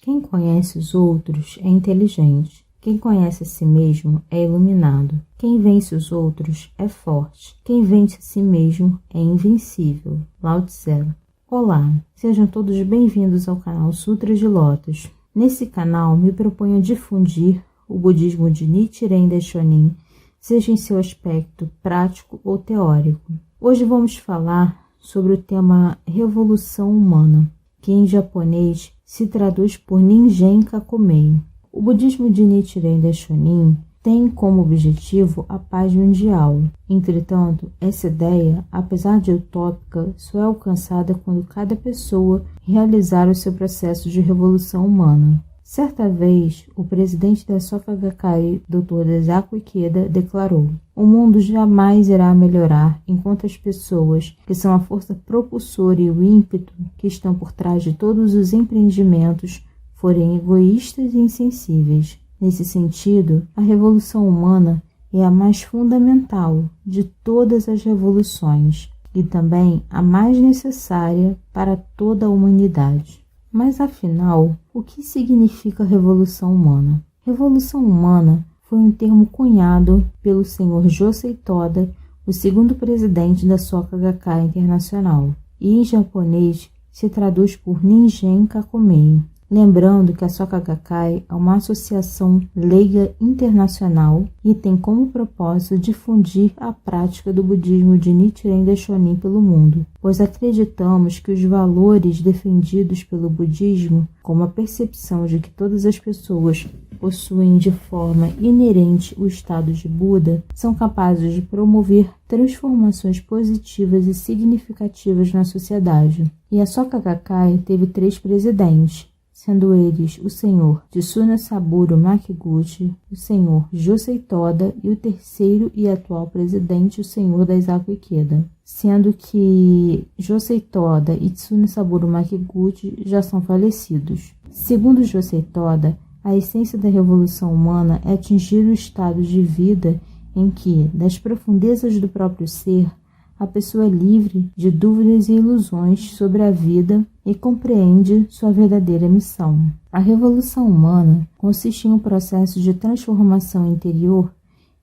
Quem conhece os outros é inteligente. Quem conhece a si mesmo é iluminado. Quem vence os outros é forte. Quem vence a si mesmo é invencível. Lao Tse. Olá, sejam todos bem-vindos ao canal Sutras de Lótus. Nesse canal me proponho difundir o budismo de Nichiren Daishonin, seja em seu aspecto prático ou teórico. Hoje vamos falar sobre o tema Revolução Humana, que em japonês se traduz por Ningen Kakumei. O budismo de Nichiren Daishonin tem como objetivo a paz mundial. Entretanto, essa ideia, apesar de utópica, só é alcançada quando cada pessoa realizar o seu processo de revolução humana. Certa vez, o presidente da Soka Gakkai, Dr. Daisaku Ikeda, declarou: "O mundo jamais irá melhorar enquanto as pessoas, que são a força propulsora e o ímpeto que estão por trás de todos os empreendimentos, forem egoístas e insensíveis." Nesse sentido, a revolução humana é a mais fundamental de todas as revoluções e também a mais necessária para toda a humanidade. Mas afinal, o que significa revolução humana? Revolução humana foi um termo cunhado pelo Sr. Josei Toda, o segundo presidente da Soka Gakkai Internacional, e em japonês se traduz por Ningen Kakumei. Lembrando que a Soka Gakkai é uma associação leiga internacional e tem como propósito difundir a prática do budismo de Nichiren Daishonin pelo mundo, pois acreditamos que os valores defendidos pelo budismo, como a percepção de que todas as pessoas possuem de forma inerente o estado de Buda, são capazes de promover transformações positivas e significativas na sociedade. E a Soka Gakkai teve 3 presidentes, sendo eles o Sr. Tsunetsaburo Makiguchi, o Sr. Josei Toda e o terceiro e atual presidente, o Sr. Daisaku Ikeda, sendo que Josei Toda e Tsunetsaburo Makiguchi já são falecidos. Segundo Josei Toda, a essência da revolução humana é atingir o estado de vida em que, das profundezas do próprio ser, a pessoa é livre de dúvidas e ilusões sobre a vida e compreende sua verdadeira missão. A revolução humana consiste em um processo de transformação interior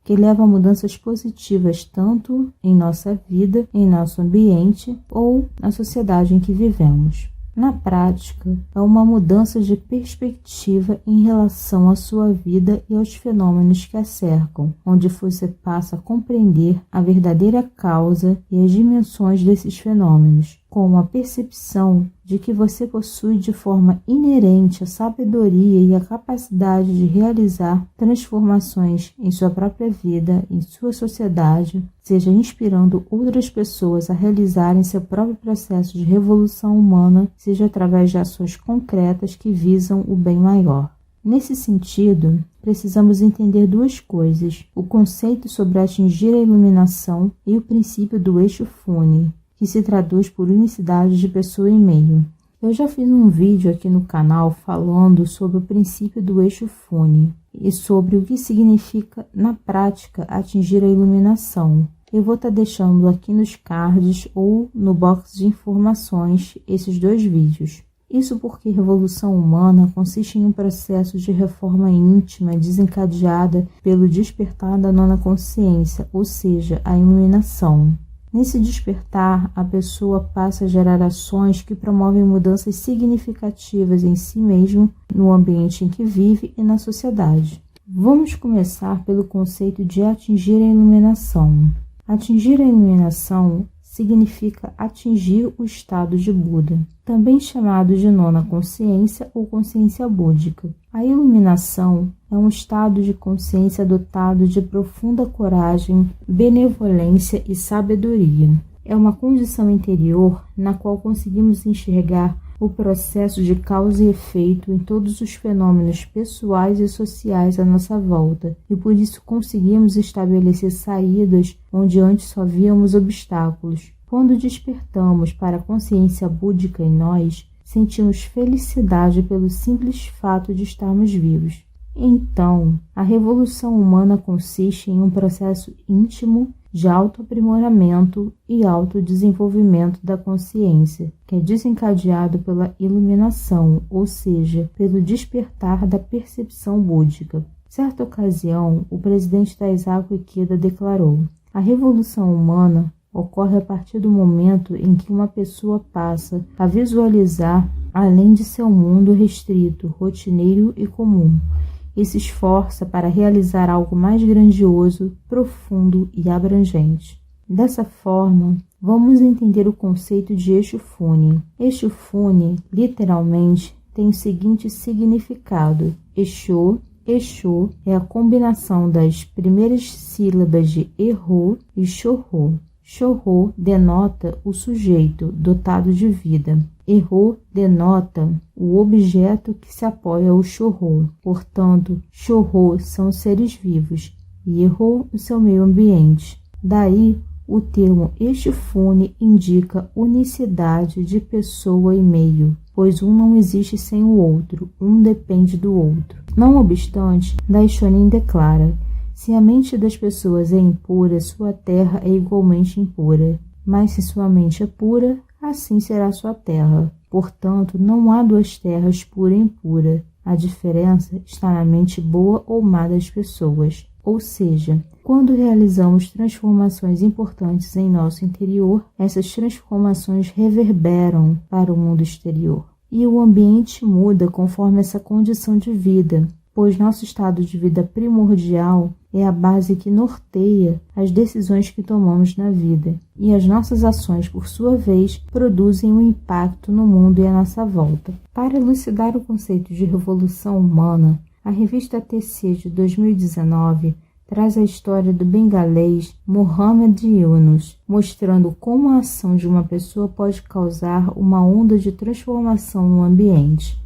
que leva a mudanças positivas tanto em nossa vida, em nosso ambiente ou na sociedade em que vivemos. Na prática, é uma mudança de perspectiva em relação à sua vida e aos fenômenos que a cercam, onde você passa a compreender a verdadeira causa e as dimensões desses fenômenos, com a percepção de que você possui de forma inerente a sabedoria e a capacidade de realizar transformações em sua própria vida, em sua sociedade, seja inspirando outras pessoas a realizarem seu próprio processo de revolução humana, seja através de ações concretas que visam o bem maior. Nesse sentido, precisamos entender 2 coisas: o conceito sobre atingir a iluminação e o princípio do eixo Fune, que se traduz por unicidade de pessoa e meio. Eu já fiz um vídeo aqui no canal falando sobre o princípio do eixo Fune e sobre o que significa na prática atingir a iluminação. Eu vou estar deixando aqui nos cards ou no box de informações esses 2 vídeos. Isso porque revolução humana consiste em um processo de reforma íntima desencadeada pelo despertar da nona consciência, ou seja, a iluminação. Nesse despertar, a pessoa passa a gerar ações que promovem mudanças significativas em si mesmo, no ambiente em que vive e na sociedade. Vamos começar pelo conceito de atingir a iluminação. Atingir a iluminação significa atingir o estado de Buda, também chamado de nona consciência ou consciência búdica. A iluminação é um estado de consciência dotado de profunda coragem, benevolência e sabedoria. É uma condição interior na qual conseguimos enxergar o processo de causa e efeito em todos os fenômenos pessoais e sociais à nossa volta, e por isso conseguimos estabelecer saídas onde antes só víamos obstáculos. Quando despertamos para a consciência búdica em nós, sentimos felicidade pelo simples fato de estarmos vivos. Então, a revolução humana consiste em um processo íntimo de autoaprimoramento e autodesenvolvimento da consciência, que é desencadeado pela iluminação, ou seja, pelo despertar da percepção búdica. Certa ocasião, o presidente Daisaku Ikeda declarou: a revolução humana ocorre a partir do momento em que uma pessoa passa a visualizar além de seu mundo restrito, rotineiro e comum, e se esforça para realizar algo mais grandioso, profundo e abrangente. Dessa forma, vamos entender o conceito de Eixo Fune. Eixo Fune, literalmente, tem o seguinte significado: Exô. Exô é a combinação das primeiras sílabas de Erro e Shorô. Shorô denota o sujeito dotado de vida. Erro denota o objeto que se apoia ao Shorô. Portanto, Shorô são os seres vivos e Erro o seu meio ambiente. Daí, o termo Eixo Fune indica unicidade de pessoa e meio, pois um não existe sem o outro, um depende do outro. Não obstante, Daishonin declara: se a mente das pessoas é impura, sua terra é igualmente impura. Mas se sua mente é pura, assim será sua terra. Portanto, não há duas terras pura e impura. A diferença está na mente boa ou má das pessoas. Ou seja, quando realizamos transformações importantes em nosso interior, essas transformações reverberam para o mundo exterior. E o ambiente muda conforme essa condição de vida, pois nosso estado de vida primordial é a base que norteia as decisões que tomamos na vida, e as nossas ações, por sua vez, produzem um impacto no mundo e à nossa volta. Para elucidar o conceito de revolução humana, a revista TC de 2019 traz a história do bengalês Muhammad Yunus, mostrando como a ação de uma pessoa pode causar uma onda de transformação no ambiente.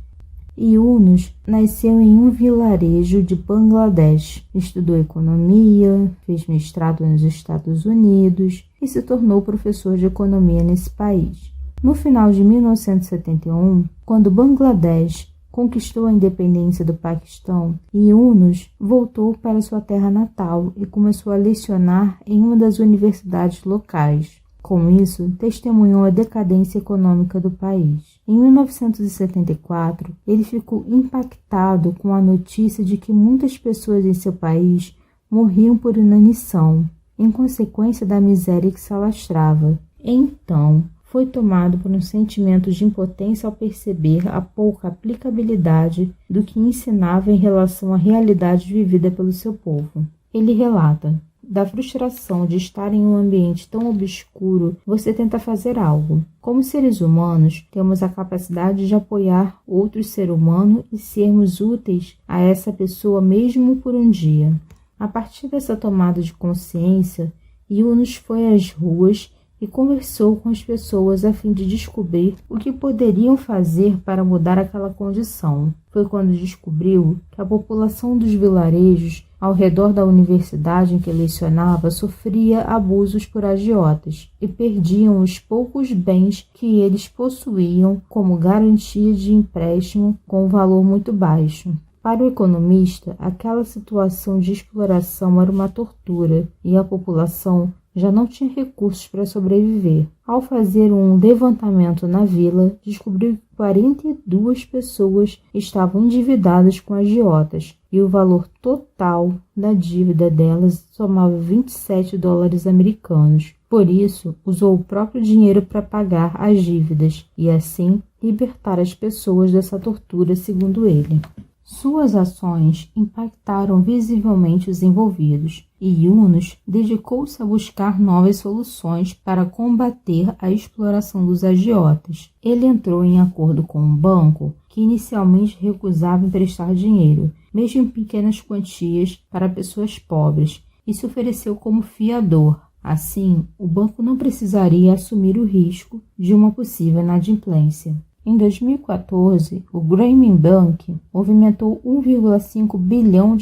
Yunus nasceu em um vilarejo de Bangladesh, estudou economia, fez mestrado nos Estados Unidos e se tornou professor de economia nesse país. No final de 1971, quando Bangladesh conquistou a independência do Paquistão, Yunus voltou para sua terra natal e começou a lecionar em uma das universidades locais. Com isso, testemunhou a decadência econômica do país. Em 1974, ele ficou impactado com a notícia de que muitas pessoas em seu país morriam por inanição, em consequência da miséria que se alastrava. Então, foi tomado por um sentimento de impotência ao perceber a pouca aplicabilidade do que ensinava em relação à realidade vivida pelo seu povo. Ele relata: da frustração de estar em um ambiente tão obscuro, você tenta fazer algo. Como seres humanos, temos a capacidade de apoiar outro ser humano e sermos úteis a essa pessoa mesmo por um dia. A partir dessa tomada de consciência, Yunus foi às ruas e conversou com as pessoas a fim de descobrir o que poderiam fazer para mudar aquela condição. Foi quando descobriu que a população dos vilarejos ao redor da universidade em que lecionava sofria abusos por agiotas e perdiam os poucos bens que eles possuíam como garantia de empréstimo com um valor muito baixo. Para o economista, aquela situação de exploração era uma tortura e a população já não tinha recursos para sobreviver. Ao fazer um levantamento na vila, descobriu que 42 pessoas estavam endividadas com agiotas e o valor total da dívida delas somava $27 americanos. Por isso, usou o próprio dinheiro para pagar as dívidas e, assim, libertar as pessoas dessa tortura, segundo ele. Suas ações impactaram visivelmente os envolvidos e Yunus dedicou-se a buscar novas soluções para combater a exploração dos agiotas. Ele entrou em acordo com um banco que inicialmente recusava emprestar dinheiro, mesmo em pequenas quantias, para pessoas pobres, e se ofereceu como fiador. Assim, o banco não precisaria assumir o risco de uma possível inadimplência. Em 2014, o Grameen Bank movimentou $1,5 bilhão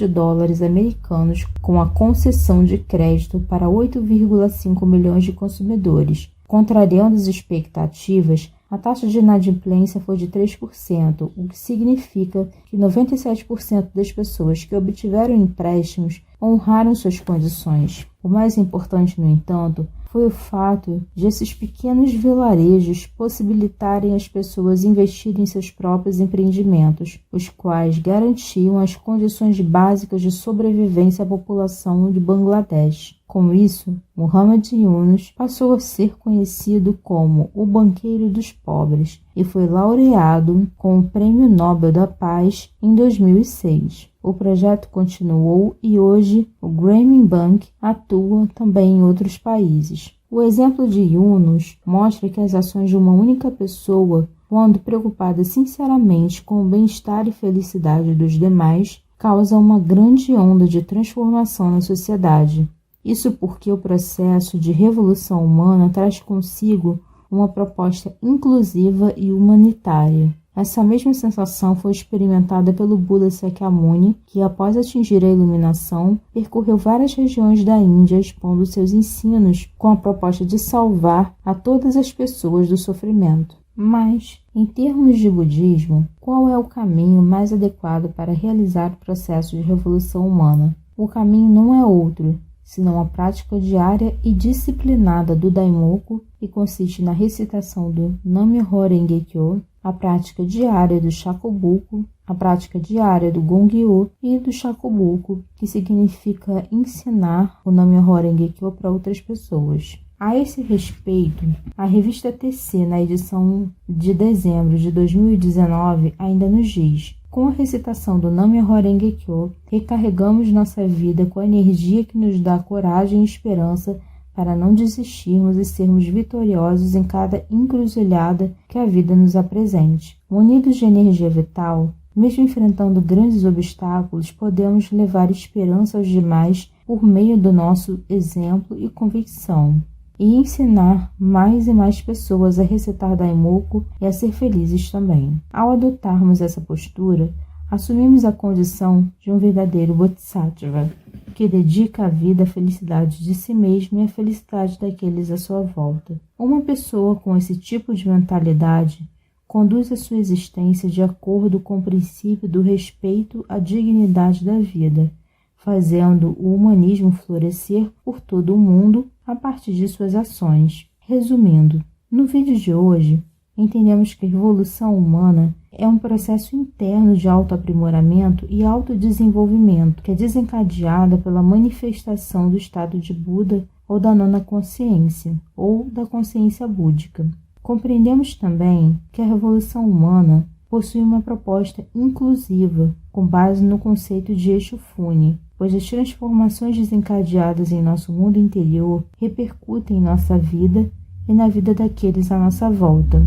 americanos com a concessão de crédito para 8,5 milhões de consumidores. Contrariando as expectativas, a taxa de inadimplência foi de 3%, o que significa que 97% das pessoas que obtiveram empréstimos honraram suas condições. O mais importante, no entanto, foi o fato de esses pequenos vilarejos possibilitarem às pessoas investirem em seus próprios empreendimentos, os quais garantiam as condições básicas de sobrevivência à população de Bangladesh. Com isso, Muhammad Yunus passou a ser conhecido como o banqueiro dos pobres e foi laureado com o Prêmio Nobel da Paz em 2006. O projeto continuou e hoje o Grameen Bank atua também em outros países. O exemplo de Yunus mostra que as ações de uma única pessoa, quando preocupada sinceramente com o bem-estar e felicidade dos demais, causam uma grande onda de transformação na sociedade. Isso porque o processo de revolução humana traz consigo uma proposta inclusiva e humanitária. Essa mesma sensação foi experimentada pelo Buda Sakyamuni, que, após atingir a iluminação, percorreu várias regiões da Índia expondo seus ensinos com a proposta de salvar a todas as pessoas do sofrimento. Mas, em termos de budismo, qual é o caminho mais adequado para realizar o processo de revolução humana? O caminho não é outro, senão a prática diária e disciplinada do Daimoku, que consiste na recitação do Nam-myoho Renge-kyo, a prática diária do Shakobuku, a prática diária do Gongyo e do Shakobuku, que significa ensinar o Nam-myoho Renge-kyo para outras pessoas. A esse respeito, a revista TC, na edição de dezembro de 2019, ainda nos diz: com a recitação do Nam-myoho Renge-kyo, recarregamos nossa vida com a energia que nos dá coragem e esperança para não desistirmos e sermos vitoriosos em cada encruzilhada que a vida nos apresente. Munidos de energia vital, mesmo enfrentando grandes obstáculos, podemos levar esperança aos demais por meio do nosso exemplo e convicção, e ensinar mais e mais pessoas a recitar Daimoku e a ser felizes também. Ao adotarmos essa postura, assumimos a condição de um verdadeiro Bodhisattva, que dedica a vida à felicidade de si mesmo e à felicidade daqueles à sua volta. Uma pessoa com esse tipo de mentalidade conduz a sua existência de acordo com o princípio do respeito à dignidade da vida, fazendo o humanismo florescer por todo o mundo a partir de suas ações. Resumindo, no vídeo de hoje, entendemos que a revolução humana é um processo interno de autoaprimoramento e autodesenvolvimento que é desencadeada pela manifestação do estado de Buda ou da nona consciência, ou da consciência búdica. Compreendemos também que a revolução humana possui uma proposta inclusiva, com base no conceito de eixo Fune, pois as transformações desencadeadas em nosso mundo interior repercutem em nossa vida e na vida daqueles à nossa volta,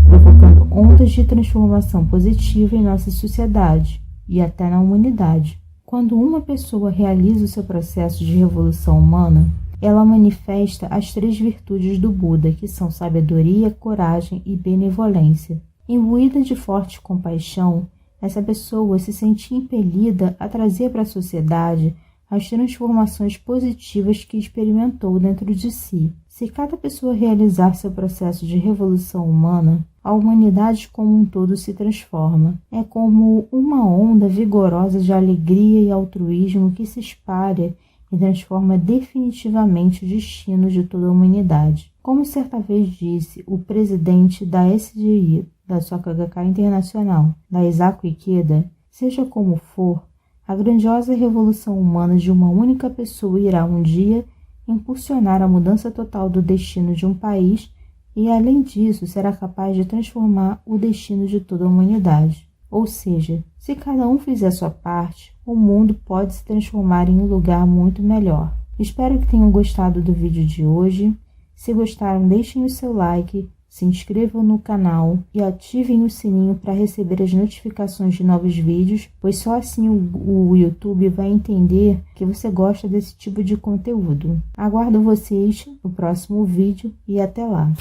provocando ondas de transformação positiva em nossa sociedade e até na humanidade. Quando uma pessoa realiza o seu processo de revolução humana, ela manifesta as 3 virtudes do Buda, que são sabedoria, coragem e benevolência. Imbuída de forte compaixão, essa pessoa se sente impelida a trazer para a sociedade as transformações positivas que experimentou dentro de si. Se cada pessoa realizar seu processo de revolução humana, a humanidade como um todo se transforma. É como uma onda vigorosa de alegria e altruísmo que se espalha e transforma definitivamente o destino de toda a humanidade. Como certa vez disse o presidente da SDI, da Soka Gakkai Internacional, Daisaku Ikeda, seja como for, a grandiosa revolução humana de uma única pessoa irá um dia impulsionar a mudança total do destino de um país e, além disso, será capaz de transformar o destino de toda a humanidade. Ou seja, se cada um fizer sua parte, o mundo pode se transformar em um lugar muito melhor. Espero que tenham gostado do vídeo de hoje. Se gostaram, deixem o seu like, se inscrevam no canal e ativem o sininho para receber as notificações de novos vídeos, pois só assim o YouTube vai entender que você gosta desse tipo de conteúdo. Aguardo vocês no próximo vídeo e até lá!